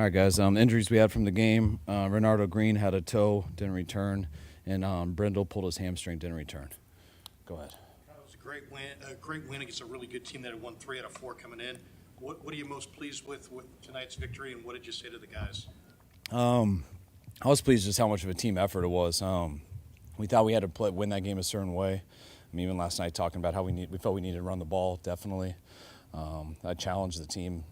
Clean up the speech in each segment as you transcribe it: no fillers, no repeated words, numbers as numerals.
All right, guys. Injuries we had from the game. Renardo Green had a toe, didn't return, and Brindle pulled his hamstring, didn't return. Go ahead. It was a great win against a really good team that had won 3 out of 4 coming in. What are you most pleased with tonight's victory, and what did you say to the guys? I was pleased just how much of a team effort it was. We thought we had to win that game a certain way. I mean, even last night talking about how we felt we needed to run the ball, definitely. I challenged the team,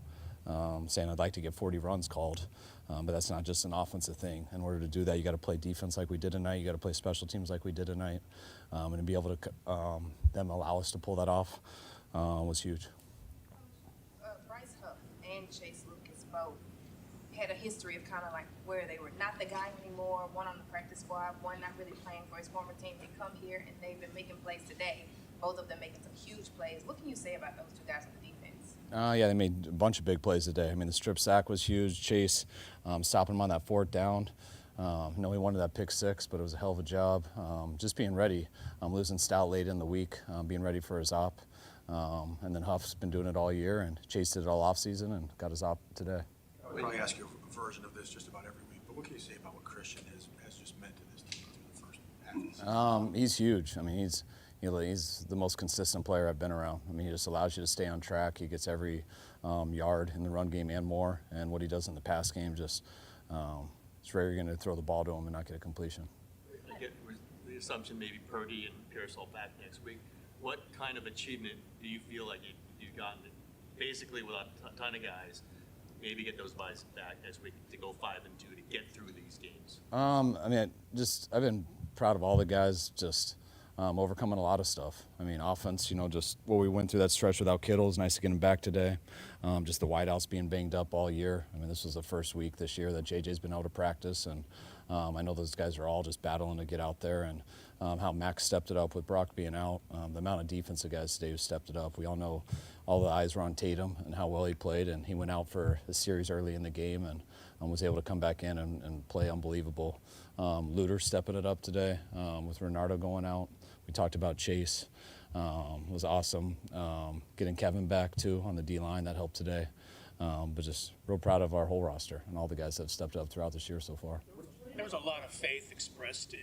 saying I'd like to get 40 runs called, but that's not just an offensive thing. In order to do that, you got to play defense like we did tonight. You got to play special teams like we did tonight, and to be able to them allow us to pull that off was huge. Bryce Huff and Chase Lucas both had a history of kind of like where they were not the guy anymore, one on the practice squad, one not really playing for his former team. They come here and they've been making plays today, both of them making some huge plays. What can you say about those two guys on the defense? Yeah, they made a bunch of big plays today. I mean, the strip sack was huge. Chase stopping him on that 4th down. He wanted that pick 6, but it was a hell of a job. Just being ready. Losing Stout late in the week, being ready for his op. And then Huff's been doing it all year, and Chase did it all offseason and got his op today. I would probably ask you a version of this just about every week, but what can you say about what Christian has just meant to this team through the first half of the season? He's huge. I mean, he's the most consistent player I've been around. I mean, he just allows you to stay on track. He gets every yard in the run game and more, and what he does in the pass game just it's rare you're going to throw the ball to him and not get a completion. I get the assumption maybe Purdy and Pierce all back next week. What kind of achievement do you feel like you've gotten basically without a ton of guys? Maybe get those guys back next week to go 5-2 to get through these games. I mean, I've been proud of all the guys, just overcoming a lot of stuff. I mean, offense, just what we went through that stretch without Kittle is nice to get him back today. Just the wideouts being banged up all year. I mean, this was the first week this year that JJ's been able to practice, and I know those guys are all just battling to get out there, and how Max stepped it up with Brock being out. The amount of defensive guys today who stepped it up. We all know all the eyes were on Tatum and how well he played, and he went out for a series early in the game and was able to come back in and play unbelievable. Luter stepping it up today with Renardo going out. We talked about Chase. It was awesome. Getting Kevin back, too, on the D-line, that helped today. But just real proud of our whole roster and all the guys that have stepped up throughout this year so far. There was a lot of faith expressed in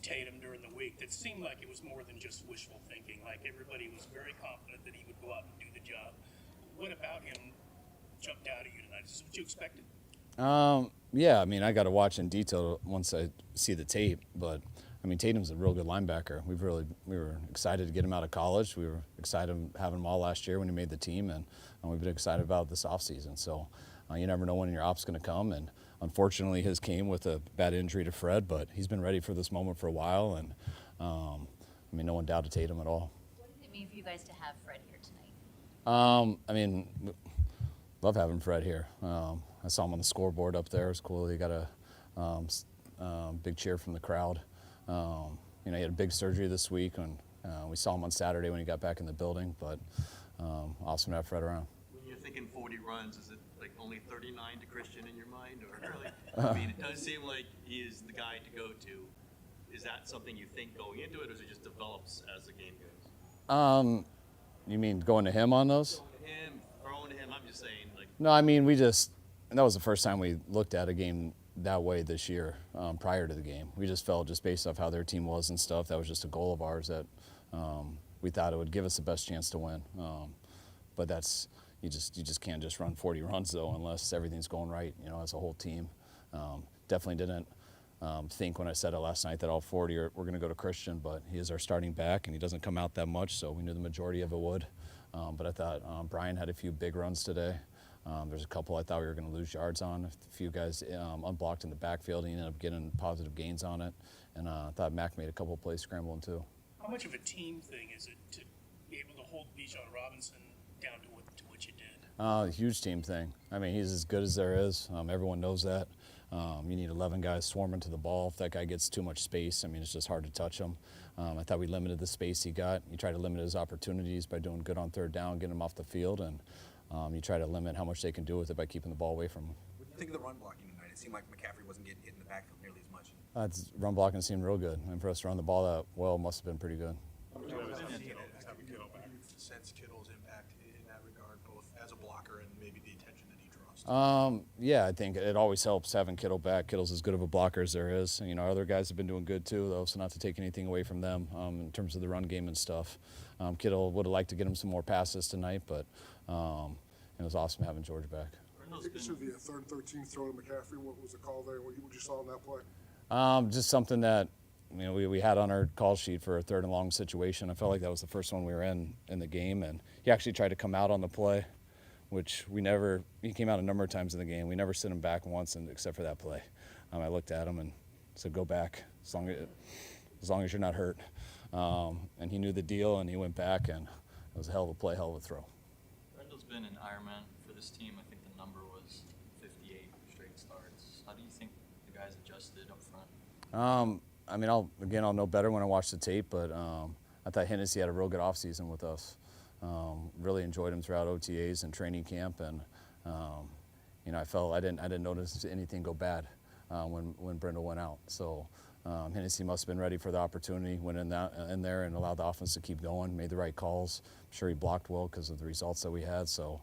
Tatum during the week that seemed like it was more than just wishful thinking. Like everybody was very confident that he would go out and do the job. What about him jumped out at you tonight? Is this what you expected? Yeah, I mean, I got to watch in detail once I see the tape, but I mean, Tatum's a real good linebacker. We were excited to get him out of college. We were excited having him all last year when he made the team, and we've been excited about this offseason. So you never know when your op's going to come, and unfortunately his came with a bad injury to Fred, but he's been ready for this moment for a while, and I mean, no one doubted Tatum at all. What did it mean for you guys to have Fred here tonight? I mean, love having Fred here. I saw him on the scoreboard up there. It was cool. He got a big cheer from the crowd. He had a big surgery this week, and we saw him on Saturday when he got back in the building, but awesome to have Fred around. When you're thinking 40 runs, is it like only 39 to Christian in your mind? Or really, I mean, it does seem like he is the guy to go to. Is that something you think going into it, or does it just develops as the game goes? You mean going to him on those? Going to him, throwing to him, I'm just saying. No, I mean, that was the first time we looked at a game that way this year, prior to the game. We just felt, just based off how their team was and stuff, that was just a goal of ours that we thought it would give us the best chance to win. But you just can't just run 40 runs, though, unless everything's going right, as a whole team. Definitely didn't think when I said it last night that all 40 were going to go to Christian, but he is our starting back, and he doesn't come out that much, so we knew the majority of it would. But I thought Brian had a few big runs today. There's a couple I thought we were going to lose yards on. A few guys unblocked in the backfield. He ended up getting positive gains on it. And I thought Mac made a couple of plays scrambling, too. How much of a team thing is it to be able to hold Bijan Robinson down to what you did? A huge team thing. I mean, he's as good as there is. Everyone knows that. You need 11 guys swarming to the ball. If that guy gets too much space, I mean, it's just hard to touch him. I thought we limited the space he got. You try to limit his opportunities by doing good on 3rd down, getting him off the field, and you try to limit how much they can do with it by keeping the ball away from him. What do you think of the run blocking tonight? It seemed like McCaffrey wasn't getting hit in the backfield nearly as much. Run blocking seemed real good. And for us to run the ball that well, must have been pretty good. Sense Kittle's impact in that regard, both as a blocker and maybe the attention that he draws Yeah, I think it always helps having Kittle back. Kittle's as good of a blocker as there is. You know, our other guys have been doing good too, though, so not to take anything away from them in terms of the run game and stuff. Kittle would have liked to get him some more passes tonight, but it was awesome having George back. I think it should be a 3rd and 13 throw to McCaffrey. What was the call there? What you saw in that play? Just something that we had on our call sheet for a 3rd and long situation. I felt like that was the first one we were in the game, and he actually tried to come out on the play, which he came out a number of times in the game. We never sent him back once, except for that play. I looked at him and said, go back as long as you're not hurt. And he knew the deal, and he went back, and it was a hell of a play, hell of a throw. Brendel's been an Ironman for this team. I think the number was 58 straight starts. How do you think the guys adjusted up front? I'll know better when I watch the tape, but I thought Hennessy had a real good offseason with us. Really enjoyed him throughout OTAs and training camp, and I felt I didn't notice anything go bad when Brindle went out. So Hennessy must have been ready for the opportunity, went in there and allowed the offense to keep going, made the right calls. I'm sure he blocked well because of the results that we had. So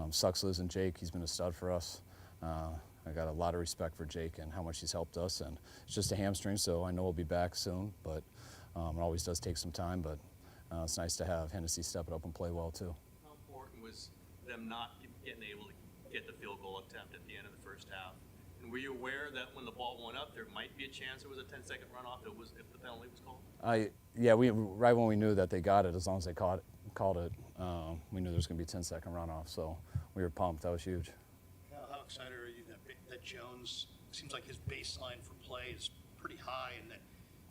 sucks losing Jake. He's been a stud for us. I got a lot of respect for Jake and how much he's helped us, and it's just a hamstring, so I know he'll be back soon, but it always does take some time, but it's nice to have Hennessy step it up and play well too. How important was them not getting able to get the field goal attempt at the end of the first half? And were you aware that when the ball went up, there might be a chance there was a 10-second runoff if the penalty was called? Yeah, right when we knew that they got it, as long as they called it, we knew there was going to be a 10-second runoff, so we were pumped. That was huge. How excited are you that Jones, seems like his baseline for play is pretty high and that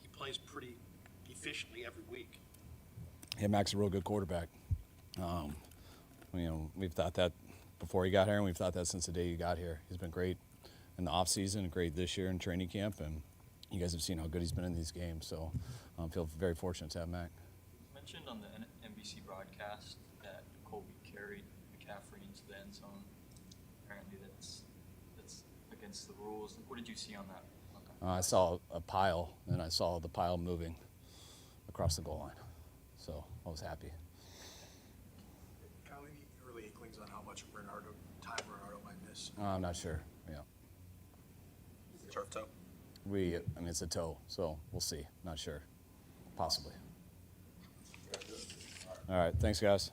he plays pretty efficiently every week? Yeah, Mac's a real good quarterback. We've thought that before he got here, and we've thought that since the day he got here. He's been great in the offseason, great this year in training camp, and you guys have seen how good he's been in these games. So I feel very fortunate to have Mac. You mentioned on the NBC broadcast that Colby carried McCaffrey into the end zone. Apparently that's against the rules. What did you see on that? I saw a pile, and I saw the pile moving across the goal line. So I was happy. Kyle, any early inklings on how much time Bernardo might miss? I'm not sure. Yeah. Turf toe? It's a toe, so we'll see. Not sure. Possibly. All right. Thanks, guys.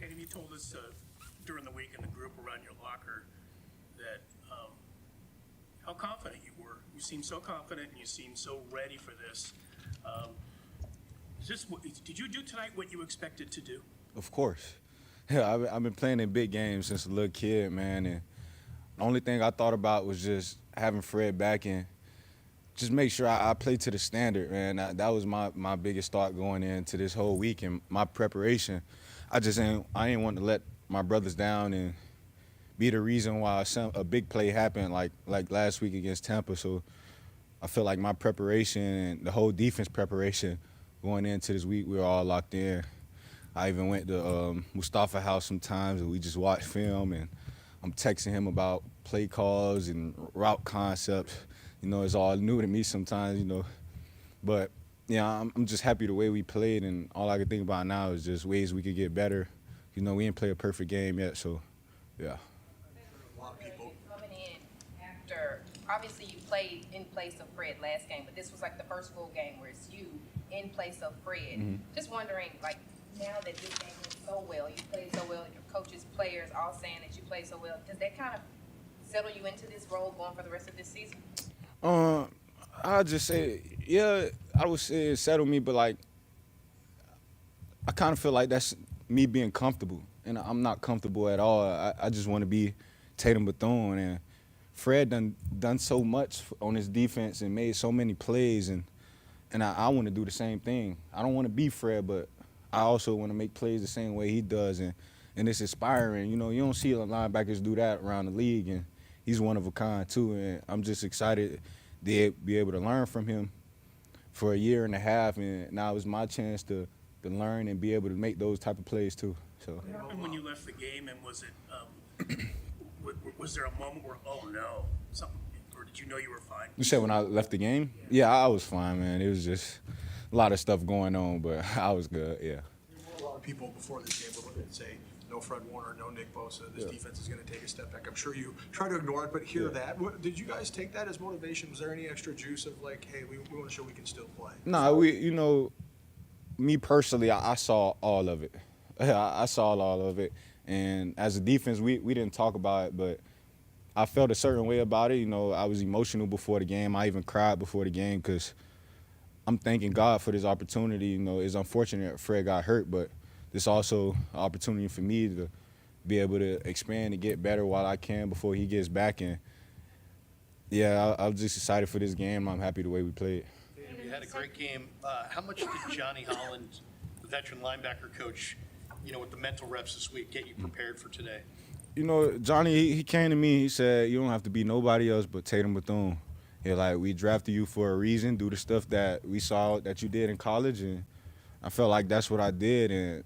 Tatum, you told us during the week in the group around your locker that how confident you were. You seemed so confident and you seemed so ready for this. Did you do tonight what you expected to do? Of course. Yeah, I've been playing in big games since a little kid, man. And the only thing I thought about was just having Fred back and just make sure I play to the standard, man. That was my biggest thought going into this whole week and my preparation. I ain't want to let my brothers down and be the reason why a big play happened like last week against Tampa. So I feel like my preparation and the whole defense preparation going into this week, we were all locked in. I even went to Mustafa House sometimes and we just watched film and I'm texting him about play calls and route concepts. You know, it's all new to me sometimes, you know. But, yeah, I'm just happy the way we played and all I can think about now is just ways we could get better. You know, we didn't play a perfect game yet, so, yeah. A lot of people. Coming in after, obviously you played in place of Fred last game, but this was like the first full game where it's you in place of Fred. Mm-hmm. Just wondering, like, now that this game went so well, you played so well, your coaches, players all saying that you played so well, does that kind of settle you into this role going for the rest of this season? I just say, yeah, I would say it settled me, but, like, I kind of feel like that's me being comfortable, and I'm not comfortable at all. I just want to be Tatum Bethune, and Fred done so much on his defense and made so many plays, and I want to do the same thing. I don't want to be Fred, but I also want to make plays the same way he does, and it's inspiring. You know, you don't see a linebackers do that around the league, and he's one of a kind too, and I'm just excited to be able to learn from him for a year and a half, and now it's my chance to learn and be able to make those type of plays too. So. What happened when you left the game, and was it was there a moment where, oh no, something, or did you know you were fine? You said when I left the game? Yeah, I was fine, man. It was just a lot of stuff going on, but I was good, yeah. A lot of people before this game were looking and say, no Fred Warner, no Nick Bosa, this defense is going to take a step back. I'm sure you try to ignore it, but hear that. Did you guys take that as motivation? Was there any extra juice of like, hey, we want to show we can still play? No, you know, me personally, I saw all of it. I saw all of it. And as a defense, we didn't talk about it, but I felt a certain way about it. You know, I was emotional before the game. I even cried before the game because I'm thanking God for this opportunity. You know, it's unfortunate Fred got hurt, but it's also an opportunity for me to be able to expand and get better while I can before he gets back. And, yeah, I was just excited for this game. I'm happy the way we played. You had a great game. How much did Johnny Holland, the veteran linebacker coach, you know, with the mental reps this week, get you prepared for today? You know, Johnny, he came to me, he said, you don't have to be nobody else but Tatum Bethune. He like, we drafted you for a reason, do the stuff that we saw that you did in college, and I felt like that's what I did, and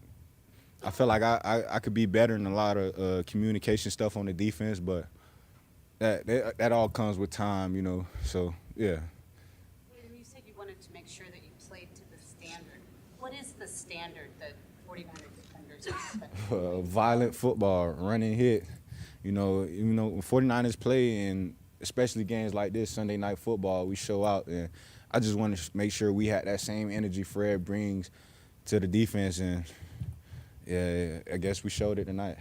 I felt like I could be better in a lot of communication stuff on the defense, but that all comes with time, you know, so, yeah. You said you wanted to make sure that you played to the standard. What is the standard that 49ers defenders expect? Violent football, run and hit. You know, when 49ers play, and especially games like this, Sunday night football, we show out, and I just want to make sure we had that same energy Fred brings to the defense, and yeah, I guess we showed it tonight.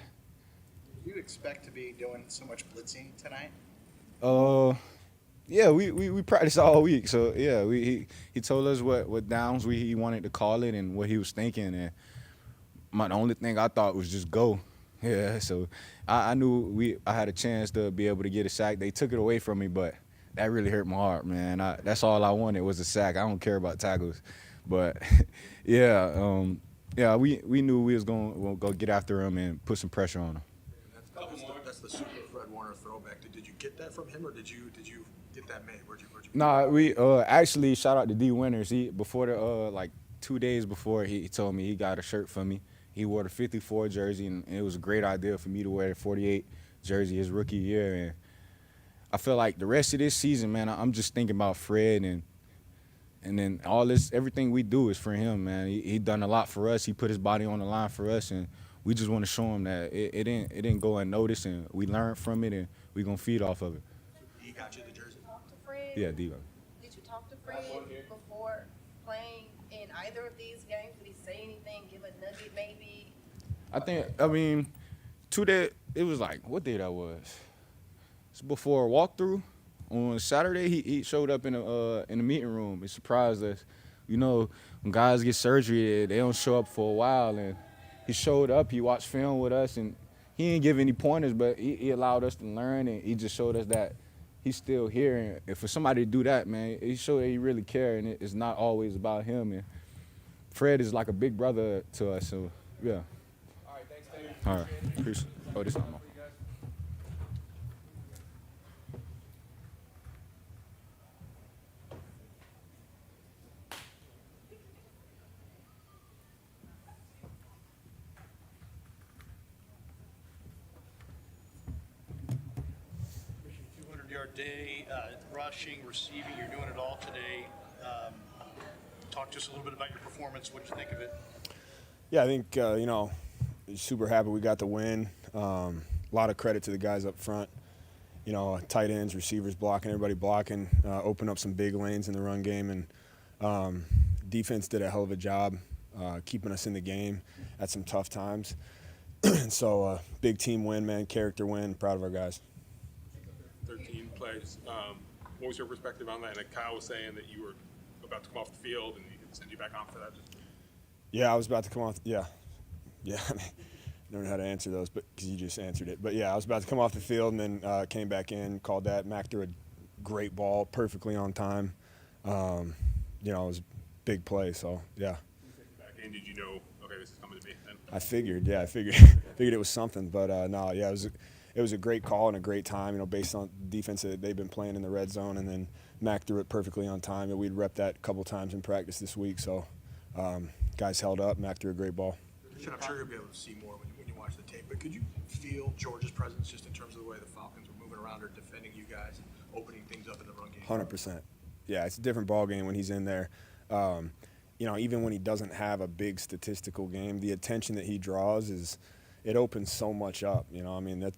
Did you expect to be doing so much blitzing tonight? Yeah, we practiced all week. So yeah, he told us what downs he wanted to call it and what he was thinking, and the only thing I thought was just go. Yeah, so I knew I had a chance to be able to get a sack. They took it away from me, but that really hurt my heart, man. That's all I wanted was a sack. I don't care about tackles, but yeah. Yeah, we knew we was going to go get after him and put some pressure on him. That's the super Fred Warner throwback. Did you get that from him, or did you get that made? Where'd you Nah, we actually shout out to D Winters. Before like 2 days before, he told me he got a shirt for me. He wore the 54 jersey, and it was a great idea for me to wear the 48 jersey his rookie year. And I feel like the rest of this season, man, I'm just thinking about Fred and then everything we do is for him, man. He done a lot for us. He put his body on the line for us, and we just want to show him that it didn't go unnoticed, and we learned from it, and we're going to feed off of it. He got you the jersey? Talk to Fred? Yeah, D. Did you talk to Fred before playing in either of these games? Did he say anything, give a nugget maybe? I mean, 2 days, it was like, what day that was? It's before a walkthrough. On Saturday, he showed up in the meeting room and surprised us. You know, when guys get surgery, they don't show up for a while. And he showed up, he watched film with us, and he didn't give any pointers, but he allowed us to learn, and he just showed us that he's still here. And for somebody to do that, man, he showed that he really cares, and it's not always about him. And Fred is like a big brother to us, so, yeah. All right, thanks, David. All right, appreciate it. Oh, this one. Pushing 200-yard day, rushing, receiving, you're doing it all today. Talk to us a little bit about your performance. What did you think of it? Yeah, I think, super happy we got the win. A lot of credit to the guys up front. Tight ends, receivers blocking, everybody blocking, open up some big lanes in the run game. And defense did a hell of a job keeping us in the game at some tough times. So big team win, man, character win, proud of our guys. 13 plays. What was your perspective on that? And Kyle was saying that you were about to come off the field and he could send you back on for that. Yeah, I was about to come off. Yeah. I mean, I don't know how to answer those, but because you just answered it. But yeah, I was about to come off the field and then came back in, called that. Mac threw a great ball, perfectly on time. It was a big play. So yeah. Back in, did you know? Okay, this is coming to me. And I figured it was something. But no, yeah, it was a great call and a great time. Based on the defense that they've been playing in the red zone, and then Mac threw it perfectly on time. And we'd rep that a couple times in practice this week. So guys held up. Mac threw a great ball. I'm sure you'll be able to see more when you watch the tape, but could you feel George's presence just in terms of the way the Falcons were moving around or defending you guys and opening things up in the run game? 100%. Yeah, it's a different ball game when he's in there. Even when he doesn't have a big statistical game, the attention that he draws it opens so much up.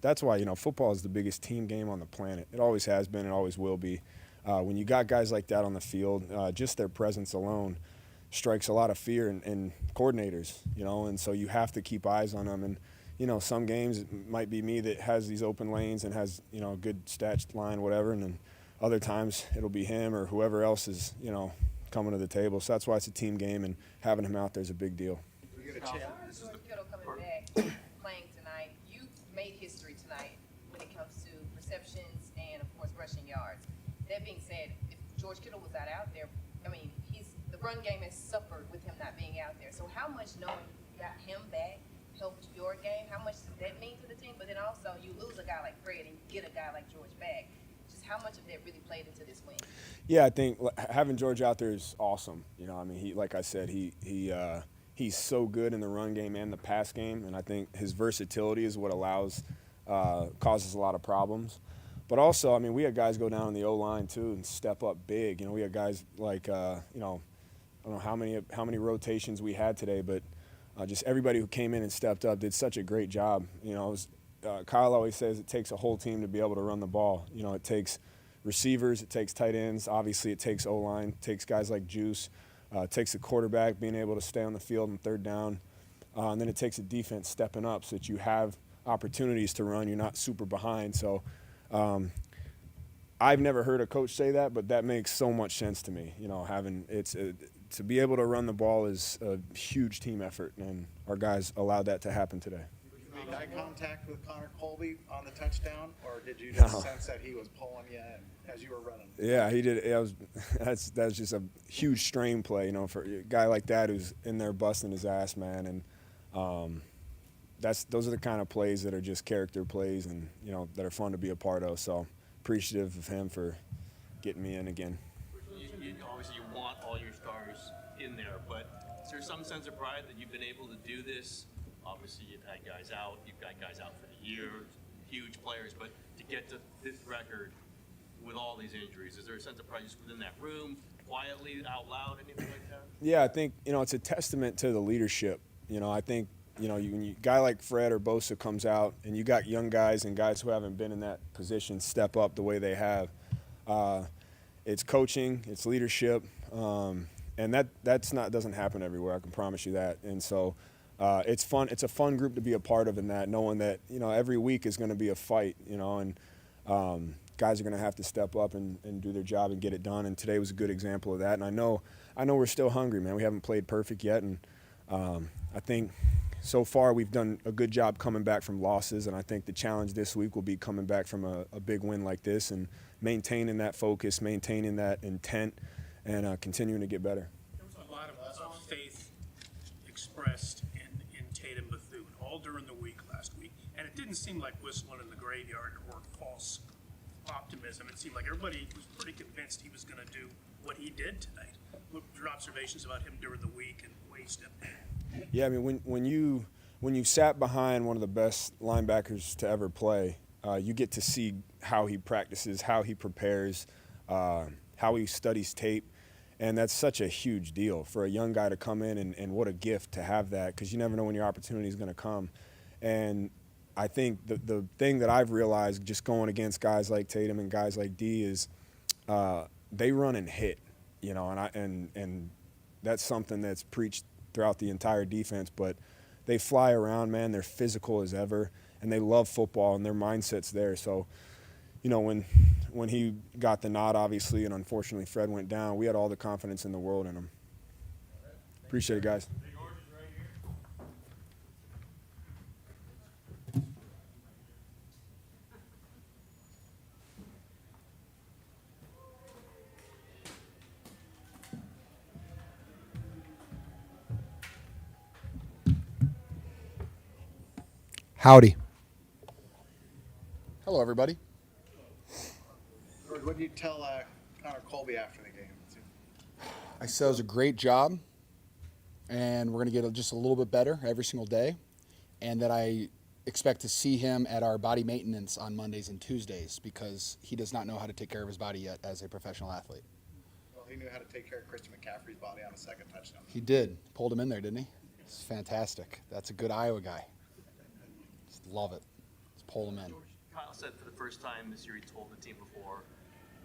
That's why football is the biggest team game on the planet. It always has been, it always will be. When you got guys like that on the field, just their presence alone strikes a lot of fear in coordinators, and so you have to keep eyes on them. And, some games it might be me that has these open lanes and has, a good stats line, whatever, and then other times it'll be him or whoever else is, coming to the table. So that's why it's a team game, and having him out there is a big deal. We get a chance. Kittle coming back, playing tonight. You made history tonight when it comes to receptions and, of course, rushing yards. That being said, if George Kittle was not out there, the run game has suffered with him not being out there. So how much knowing you got him back helped your game? How much does that mean to the team? But then also you lose a guy like Fred and get a guy like George back. Just how much of that really played into this win? Yeah, I think having George out there is awesome. Like I said, he's so good in the run game and the pass game, and I think his versatility is what causes a lot of problems. But also, we had guys go down on the O-line too and step up big. We had guys like, I don't know how many rotations we had today, but just everybody who came in and stepped up did such a great job. Kyle always says it takes a whole team to be able to run the ball. It takes receivers, it takes tight ends, obviously it takes O-line, it takes guys like Juice, it takes the quarterback being able to stay on the field on third down, and then it takes a defense stepping up so that you have opportunities to run, you're not super behind. So I've never heard a coach say that, but that makes so much sense to me. To be able to run the ball is a huge team effort, and our guys allowed that to happen today. Did you make eye contact with Connor Colby on the touchdown, or did you just sense that he was pulling you in as you were running? Yeah, he did. That's just a huge strain play, for a guy like that who's in there busting his ass, man. And those are the kind of plays that are just character plays, and that are fun to be a part of. So appreciative of him for getting me in again. Obviously, you want all your stars in there, but is there some sense of pride that you've been able to do this? Obviously, you've had guys out. You've got guys out for the year, huge players. But to get to this record with all these injuries, is there a sense of pride just within that room, quietly, out loud, anything like that? Yeah, I think, it's a testament to the leadership. I think, when a guy like Fred or Bosa comes out and you got young guys and guys who haven't been in that position step up the way they have, it's coaching, it's leadership, and that doesn't happen everywhere. I can promise you that. And so it's fun. It's a fun group to be a part of in that, knowing that, you know, every week is going to be a fight, you know, and guys are going to have to step up and do their job and get it done. And today was a good example of that. And I know we're still hungry, man. We haven't played perfect yet. And I think so far we've done a good job coming back from losses. And I think the challenge this week will be coming back from a big win like this and maintaining that focus, maintaining that intent, and continuing to get better. There was a lot of faith expressed in Tatum Bethune all during the week last week. And it didn't seem like whistling in the graveyard or false optimism. It seemed like everybody was pretty convinced he was going to do what he did tonight. What were your observations about him during the week and the way he stepped in? Yeah, I mean, when you sat behind one of the best linebackers to ever play, you get to see how he practices, how he prepares, how he studies tape. And that's such a huge deal for a young guy to come in, and what a gift to have that, because you never know when your opportunity is going to come. And I think the thing that I've realized just going against guys like Tatum and guys like D is they run and hit, you know, and that's something that's preached throughout the entire defense. But they fly around, man. They're physical as ever, and they love football, and their mindset's there. So, you know, when he got the nod, obviously, and unfortunately Fred went down, we had all the confidence in the world in him. Appreciate it, guys. Howdy. Hello, everybody. What did you tell Connor Colby after the game? I said it was a great job, and we're going to get just a little bit better every single day, and that I expect to see him at our body maintenance on Mondays and Tuesdays, because he does not know how to take care of his body yet as a professional athlete. Well, he knew how to take care of Christian McCaffrey's body on a second touchdown. He did. Pulled him in there, didn't he? It's fantastic. That's a good Iowa guy. Just love it. Let's pull him in. Kyle said for the first time this year he told the team before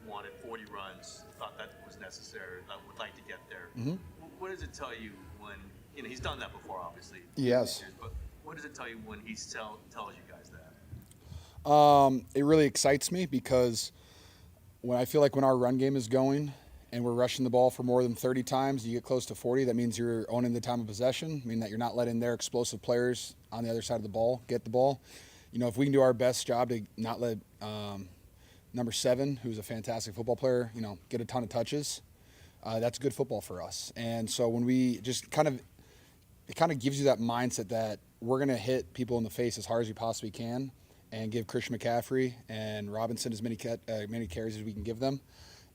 wanted 40 runs, thought that was necessary, would like to get there. Mm-hmm. What does it tell you when, you know, he's done that before, obviously. Yes. But what does it tell you when he tells you guys that? It really excites me, because when I feel like when our run game is going and we're rushing the ball for more than 30 times, you get close to 40, that means you're owning the time of possession, meaning that you're not letting their explosive players on the other side of the ball get the ball. You know, if we can do our best job to not let number 7, who's a fantastic football player, you know, get a ton of touches, that's good football for us. And so when we just it kind of gives you that mindset that we're going to hit people in the face as hard as we possibly can, and give Christian McCaffrey and Robinson as many carries as we can give them,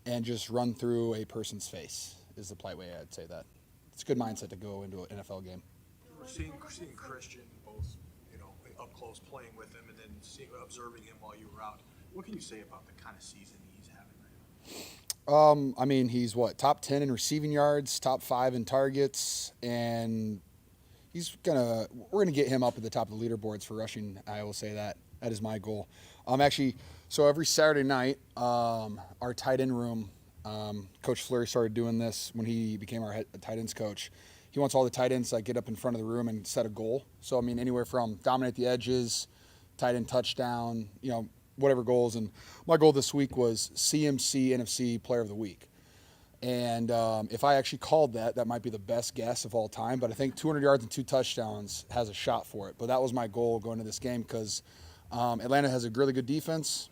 and just run through a person's face is the polite way I'd say that. It's a good mindset to go into an NFL game. We're seeing Christian both, you know, up close playing with him, and then observing him while you were out. What can you say about the kind of season he's having right now? I mean, he's top 10 in receiving yards, top 5 in targets, and we're gonna get him up at the top of the leaderboards for rushing. I will say that is my goal. So every Saturday night, our tight end room, Coach Fleury started doing this when he became our tight ends coach. He wants all the tight ends to get up in front of the room and set a goal. So I mean, anywhere from dominate the edges, tight end touchdown, you know, whatever goals. And my goal this week was CMC NFC Player of the Week. And if I actually called that might be the best guess of all time. But I think 200 yards and 2 touchdowns has a shot for it. But that was my goal going into this game, because Atlanta has a really good defense.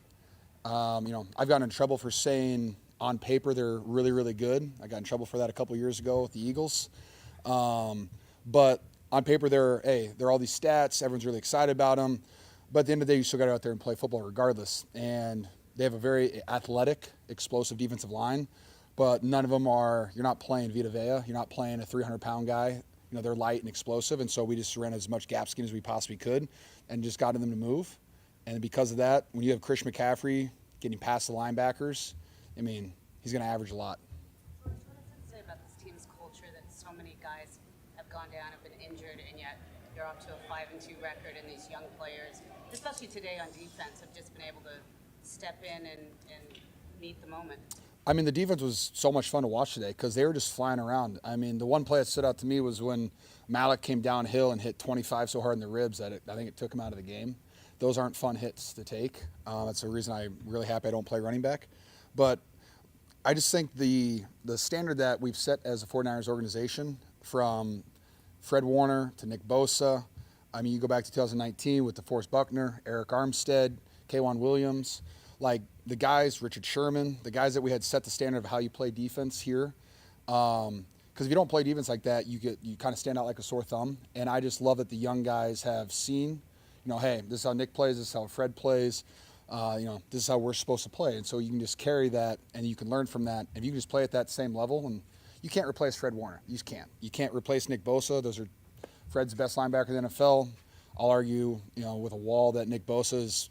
You know, I've gotten in trouble for saying on paper they're really, really good. I got in trouble for that a couple years ago with the Eagles. But on paper they're all these stats. Everyone's really excited about them. But at the end of the day, you still got to go out there and play football regardless. And they have a very athletic, explosive defensive line. But none of them you're not playing Vita Vea. You're not playing a 300-pound guy. You know, they're light and explosive. And so we just ran as much gap scheme as we possibly could and just got them to move. And because of that, when you have Christian McCaffrey getting past the linebackers, I mean, he's going to average a lot. George, what does it say about this team's culture that so many guys have gone down, have been injured, and yet you're off to a 5-2 record, and these young players, especially today on defense, have just been able to step in and meet the moment? I mean, the defense was so much fun to watch today because they were just flying around. I mean, the one play that stood out to me was when Malik came downhill and hit 25 so hard in the ribs that I think it took him out of the game. Those aren't fun hits to take. That's the reason I'm really happy I don't play running back. But I just think the standard that we've set as a 49ers organization, from Fred Warner to Nick Bosa, I mean, you go back to 2019 with DeForest Buckner, Eric Armstead, K'Wan Williams, like the guys, Richard Sherman, the guys that we had set the standard of how you play defense here. Because if you don't play defense like that, you kind of stand out like a sore thumb. And I just love that the young guys have seen, hey, this is how Nick plays, this is how Fred plays. This is how we're supposed to play. And so you can just carry that and you can learn from that. If you can just play at that same level, and you can't replace Fred Warner. You just can't. You can't replace Nick Bosa. Those are Fred's best linebacker in the NFL. I'll argue, with a wall that Nick Bosa is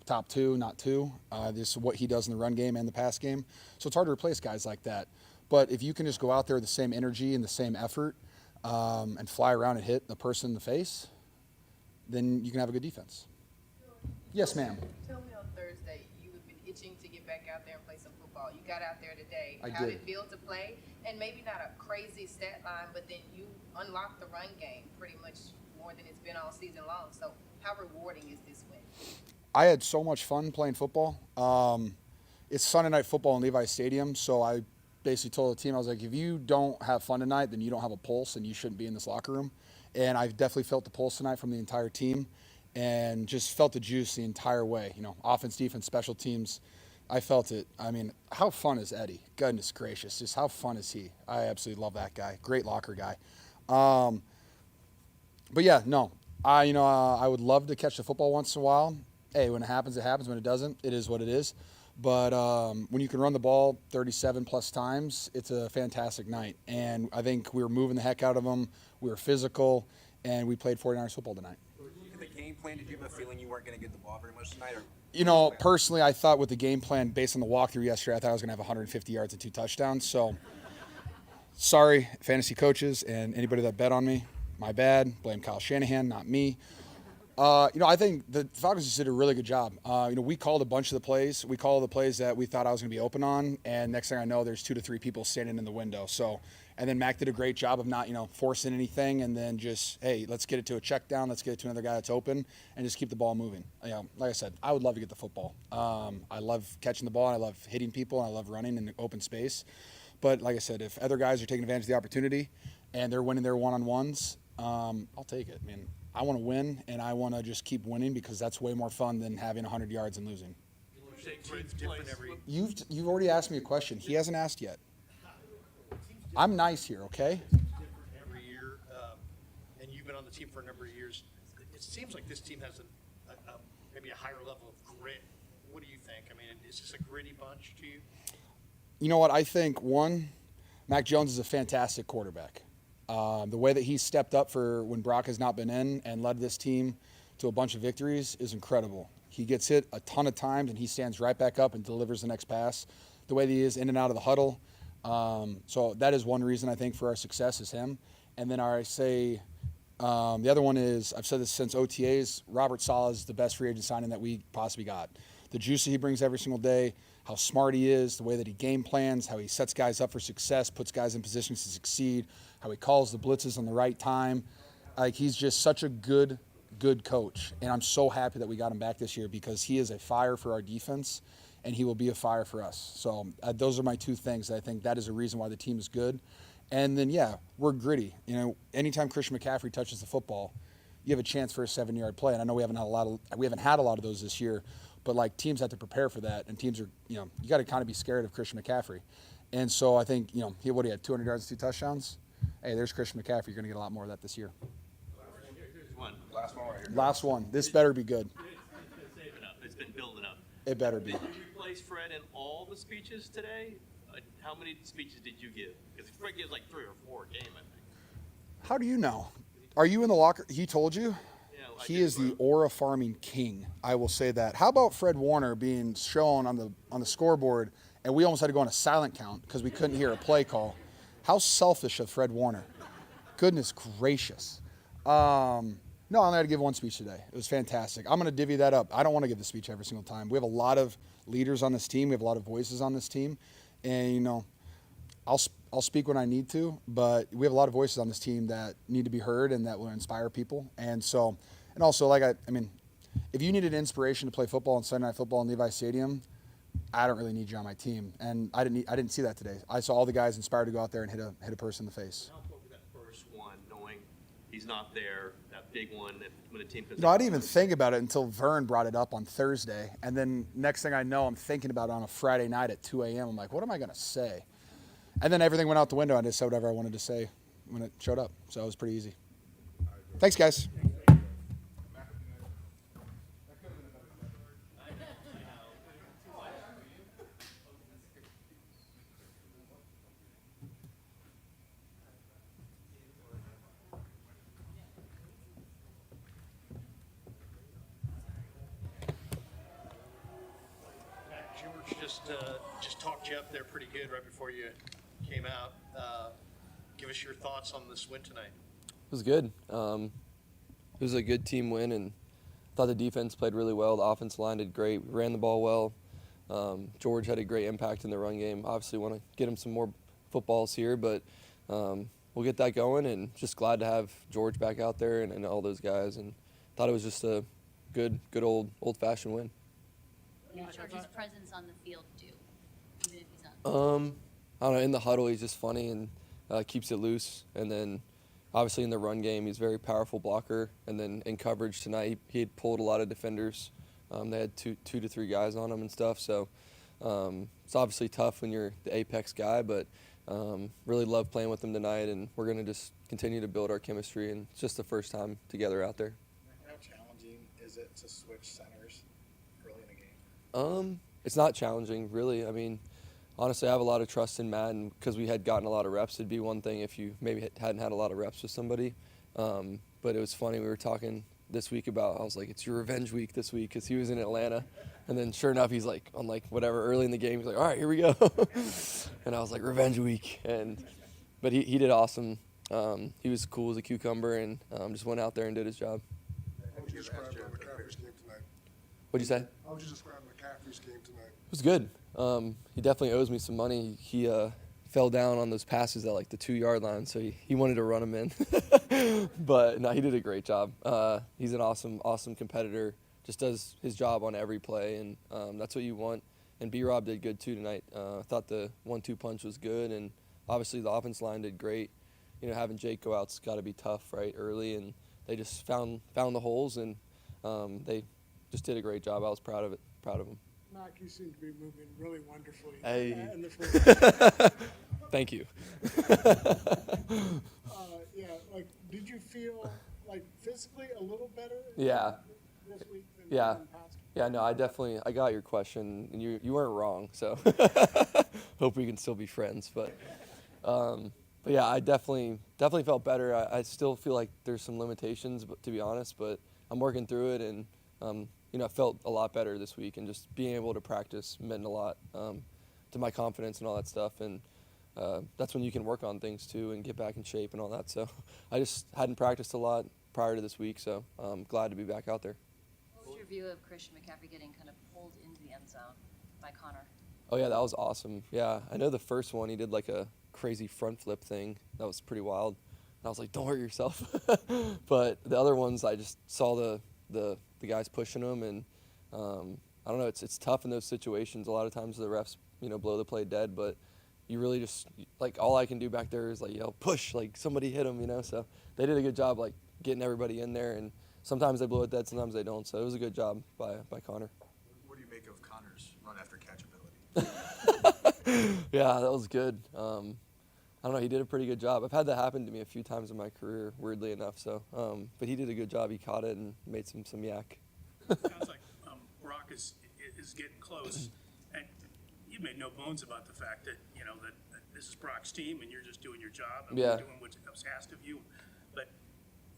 top 2, not 2. This is what he does in the run game and the pass game. So it's hard to replace guys like that. But if you can just go out there with the same energy and the same effort and fly around and hit the person in the face, then you can have a good defense. Yes, ma'am. Tell me on Thursday, you have been itching to get back out there and play some football. You got out there today. How did it feel to play? And maybe not a crazy stat line, but then you unlocked the run game pretty much more than it's been all season long. So how rewarding is this win? I had so much fun playing football. It's Sunday night football in Levi Stadium, so I basically told the team, I was like, if you don't have fun tonight, then you don't have a pulse and you shouldn't be in this locker room. And I definitely felt the pulse tonight from the entire team and just felt the juice the entire way. Offense, defense, special teams. I felt it. I mean, how fun is Eddie? Goodness gracious. Just how fun is he? I absolutely love that guy. Great locker guy. But yeah, no. I would love to catch the football once in a while. Hey, when it happens, it happens. When it doesn't, it is what it is. But when you can run the ball 37-plus times, it's a fantastic night. And I think we were moving the heck out of them. We were physical, and we played 49ers football tonight. The game plan, did you have a feeling you weren't going to get the ball very much tonight? Personally, I thought with the game plan, based on the walkthrough yesterday, I thought I was going to have 150 yards and 2 touchdowns. So, sorry, fantasy coaches and anybody that bet on me. My bad. Blame Kyle Shanahan, not me. I think the Falcons just did a really good job. We called a bunch of the plays. We called the plays that we thought I was going to be open on, and next thing I know, there's 2 to 3 people standing in the window. So, and then Mac did a great job of not, forcing anything, and then just, hey, let's get it to a check down, let's get it to another guy that's open, and just keep the ball moving. Like I said, I would love to get the football. I love catching the ball, I love hitting people, and I love running in open space. But like I said, if other guys are taking advantage of the opportunity and they're winning their one-on-ones, I'll take it. I mean, I want to win, and I want to just keep winning because that's way more fun than having 100 yards and losing. You've already asked me a question. He hasn't asked yet. I'm nice here, okay? Every year, and you've been on the team for a number of years. It seems like this team has maybe a higher level of grit. What do you think? I mean, is this a gritty bunch to you? You know what? I think, one, Mac Jones is a fantastic quarterback. The way that he stepped up for when Brock has not been in and led this team to a bunch of victories is incredible. He gets hit a ton of times, and he stands right back up and delivers the next pass. The way that he is in and out of the huddle. So that is one reason I think for our success is him. And then the other one is, I've said this since OTAs, Robert Saleh is the best free agent signing that we possibly got. The juice that he brings every single day, how smart he is, the way that he game plans, how he sets guys up for success, puts guys in positions to succeed, how he calls the blitzes on the right time. Like, he's just such a good coach. And I'm so happy that we got him back this year because he is a fire for our defense, and he will be a fire for us. So those are my 2 things. I think that is a reason why the team is good. And then, yeah, we're gritty. Anytime Christian McCaffrey touches the football, you have a chance for a 7-yard play. And I know we haven't had a lot of those this year, but like teams have to prepare for that. And teams are, you got to kind of be scared of Christian McCaffrey. And so I think, he had 200 yards and 2 touchdowns. Hey, there's Christian McCaffrey. You're going to get a lot more of that this year. Last one right here. Last one. This better be good. It's been building up. It better be. Did you replace Fred in all the speeches today? How many speeches did you give? Because Fred gives like 3 or 4 a game, I think. How do you know? Are you in the locker? He told you? Yeah, He is the aura farming king. I will say that. How about Fred Warner being shown on the scoreboard, and we almost had to go on a silent count because we couldn't hear a play call? How selfish of Fred Warner. Goodness gracious. No, I only had to give one speech today. It was fantastic. I'm going to divvy that up. I don't want to give the speech every single time. We have a lot of leaders on this team. We have a lot of voices on this team. And, I'll speak when I need to, but we have a lot of voices on this team that need to be heard and that will inspire people. And so, and also, if you needed inspiration to play football on Sunday Night Football in Levi Stadium, I don't really need you on my team. And I didn't see that today. I saw all the guys inspired to go out there and hit a person in the face. How important that first one, knowing he's not there, that big one, when a team comes I didn't even think about it until Vern brought it up on Thursday. And then next thing I know, I'm thinking about it on a Friday night at 2 a.m. I'm like, what am I going to say? And then everything went out the window. I just said whatever I wanted to say when it showed up. So it was pretty easy. Thanks, guys. George just talked you up there pretty good right before you came out. Give us your thoughts on this win tonight. It was good. It was a good team win, and I thought the defense played really well. The offensive line did great. We ran the ball well. George had a great impact in the run game. Obviously want to get him some more footballs here, but we'll get that going, and just glad to have George back out there and all those guys, and thought it was just a good old-fashioned win. What did George's presence on the field do, even if he's not? I don't know, in the huddle he's just funny and keeps it loose, and then obviously in the run game he's a very powerful blocker, and then in coverage tonight he had pulled a lot of defenders. They had two to three guys on him and stuff, so it's obviously tough when you're the apex guy, but really love playing with him tonight, and we're going to just continue to build our chemistry, and it's just the first time together out there. How challenging is it to switch centers early in a game? It's not challenging, really. I mean, honestly, I have a lot of trust in Matt, and because we had gotten a lot of reps, it'd be one thing if you maybe hadn't had a lot of reps with somebody. But it was funny, we were talking this week about, I was like, it's your revenge week this week, because he was in Atlanta. And then sure enough, he's like, on whatever, early in the game, he's like, all right, here we go. And I was like, revenge week. But he did awesome. He was cool as a cucumber, and just went out there and did his job. How would you describe McCaffrey's game tonight? What'd you say? How would you describe McCaffrey's game tonight? It was good. He definitely owes me some money. He fell down on those passes at the 2-yard line, so he wanted to run them in. But no, he did a great job. He's an awesome competitor. Just does his job on every play, and that's what you want. And B-Rob did good too tonight. I thought the 1-2 punch was good, and obviously the offense line did great. Having Jake go out's got to be tough, right, early, and they just found the holes, and they just did a great job. I was proud of them. Mac, you seem to be moving really wonderfully. Hey. In the first. Thank you. Did you feel physically a little better? Yeah. This week than Yeah. in past? Yeah, no, I got your question, and you weren't wrong, so hope we can still be friends. But yeah, I definitely felt better. I still feel like there's some limitations, to be honest, but I'm working through it, and I felt a lot better this week, and just being able to practice meant a lot to my confidence and all that stuff, and that's when you can work on things too and get back in shape and all that. So I just hadn't practiced a lot prior to this week, so I'm glad to be back out there. What was your view of Christian McCaffrey getting kind of pulled into the end zone by Connor? Oh yeah, that was awesome. Yeah, I know the first one he did a crazy front flip thing. That was pretty wild. And I was like, don't hurt yourself. But the other ones, I just saw the guys pushing them, and I don't know, it's tough in those situations. A lot of times the refs, blow the play dead, but you really just, all I can do back there is yell, push, somebody hit them, so they did a good job, getting everybody in there, and sometimes they blow it dead, sometimes they don't, so it was a good job by Connor. What do you make of Connor's run after catch ability? Yeah, that was good. I don't know, he did a pretty good job. I've had that happen to me a few times in my career, weirdly enough, so, but he did a good job. He caught it and made some yak. Sounds like Brock is getting close, and you made no bones about the fact that that this is Brock's team and you're just doing your job and Yeah. doing what's asked of you. But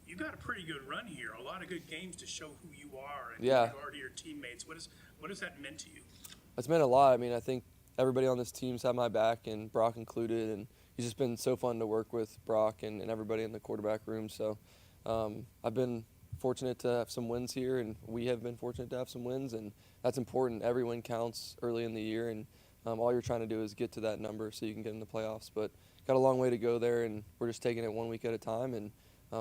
you got a pretty good run here, a lot of good games to show who you are and Yeah. who you are to your teammates. What has that meant to you? It's meant a lot. I mean, I think everybody on this team's had my back, and Brock included, and he's just been so fun to work with, Brock, and everybody in the quarterback room. So I've been fortunate to have some wins here, and we have been fortunate to have some wins, and that's important. Every win counts early in the year, and all you're trying to do is get to that number so you can get in the playoffs. But got a long way to go there, and we're just taking it 1 week at a time. And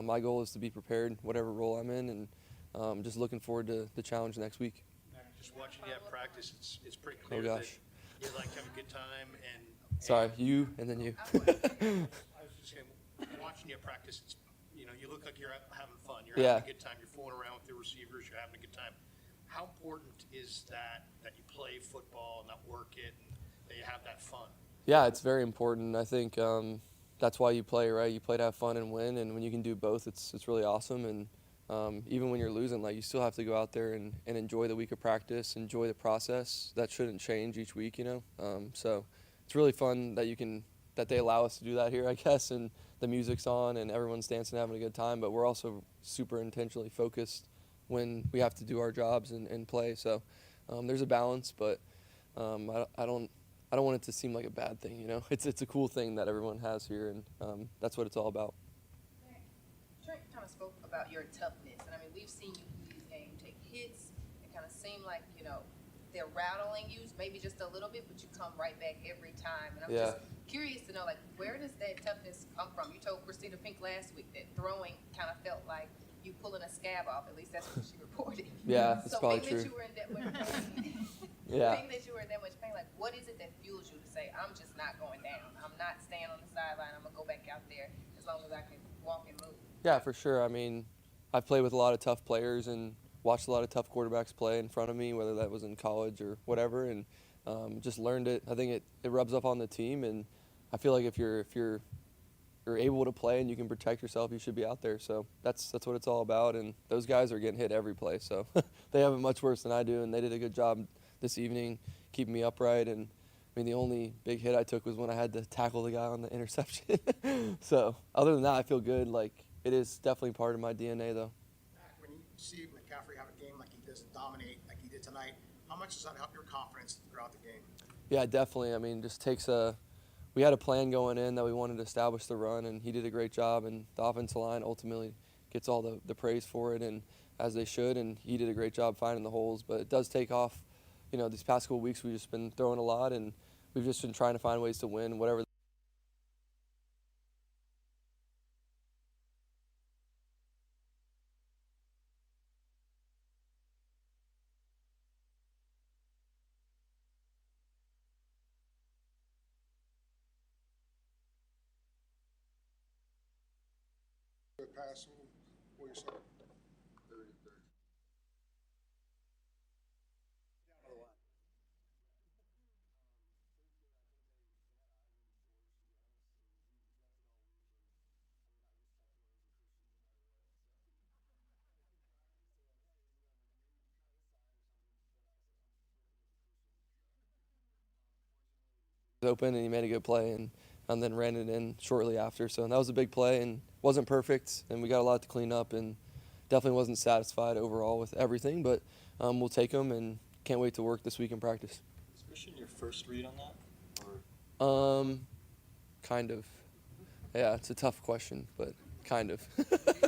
my goal is to be prepared, whatever role I'm in, and just looking forward to the challenge next week. Just watching you at practice, it's pretty Oh, clear gosh. that you like having a good time. And Sorry, you and then you. I was just saying, watching you at practice, it's, you look like you're having fun. You're having a good time. You're fooling around with the receivers. You're having a good time. How important is that you play football, not work it, and that you have that fun? Yeah, it's very important. I think that's why you play, right? You play to have fun and win, and when you can do both, it's really awesome. And even when you're losing, like, you still have to go out there and enjoy the week of practice, enjoy the process. That shouldn't change each week, So it's really fun that they allow us to do that here, I guess, and the music's on and everyone's dancing, having a good time. But we're also super intentionally focused when we have to do our jobs and play. So there's a balance, but I don't want it to seem like a bad thing, It's a cool thing that everyone has here, and that's what it's all about. Trent kind of spoke about your toughness, and I mean, we've seen you through these games take hits. It kind of seem like, they're rattling you maybe just a little bit, but you come right back every time. And I'm just curious to know, like, where does that toughness come from? You told Christina Pink last week that throwing kind of felt like you pulling a scab off. At least that's what she reported. Yeah, that's so probably being true. That you were in that much pain, Yeah. being that you were in that much pain, like, what is it that fuels you to say, I'm just not going down. I'm not staying on the sideline. I'm going to go back out there as long as I can walk and move. Yeah, for sure. I mean, I've played with a lot of tough players and watched a lot of tough quarterbacks play in front of me, whether that was in college or whatever, and just learned it. I think it rubs up on the team, and I feel like if you're able to play and you can protect yourself, you should be out there. So that's what it's all about. And those guys are getting hit every play, so they have it much worse than I do, and they did a good job this evening keeping me upright. And I mean, the only big hit I took was when I had to tackle the guy on the interception. So other than that, I feel good. Like, it is definitely part of my DNA, though. When you see McCaffrey have a game like he does and dominate like he did tonight, how much does that help your confidence throughout the game? Yeah, definitely. I mean, just takes we had a plan going in that we wanted to establish the run, and he did a great job, and the offensive line ultimately gets all the praise for it, and as they should, and he did a great job finding the holes. But it does take off. These past couple of weeks we've just been throwing a lot, and we've just been trying to find ways to win, whatever. Good pass, what you saw? Open, and he made a good play, and then ran it in shortly after. So that was a big play, and wasn't perfect, and we got a lot to clean up, and definitely wasn't satisfied overall with everything, but we'll take them, and can't wait to work this week in practice. Was Christian your first read on that? Or? Kind of. Yeah, it's a tough question, but kind of. I'm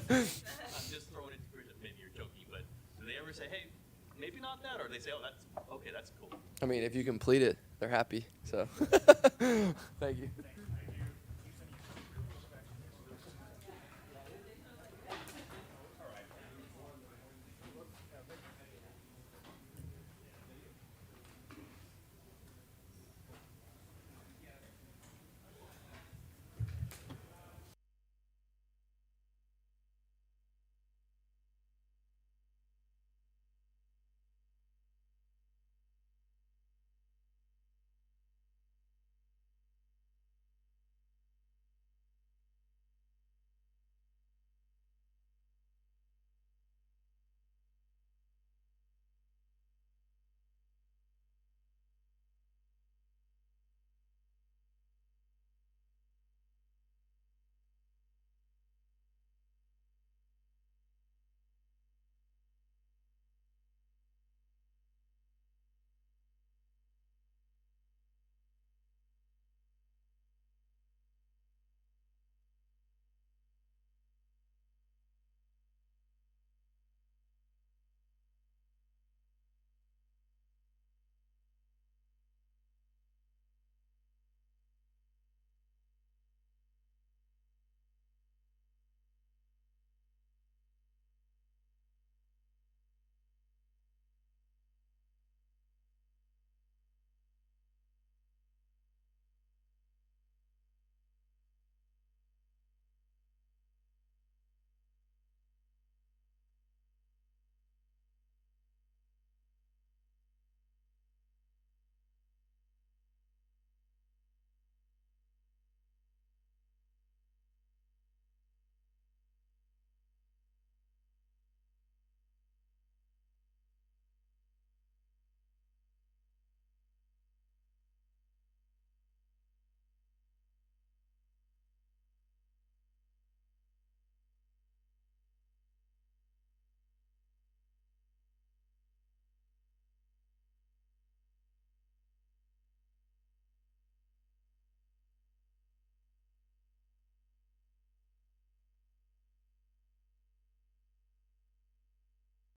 just throwing it, maybe you're joking, but do they ever say, hey, maybe not that, or they say, oh, that's cool? I mean, if you complete it, they're happy. So, thank you.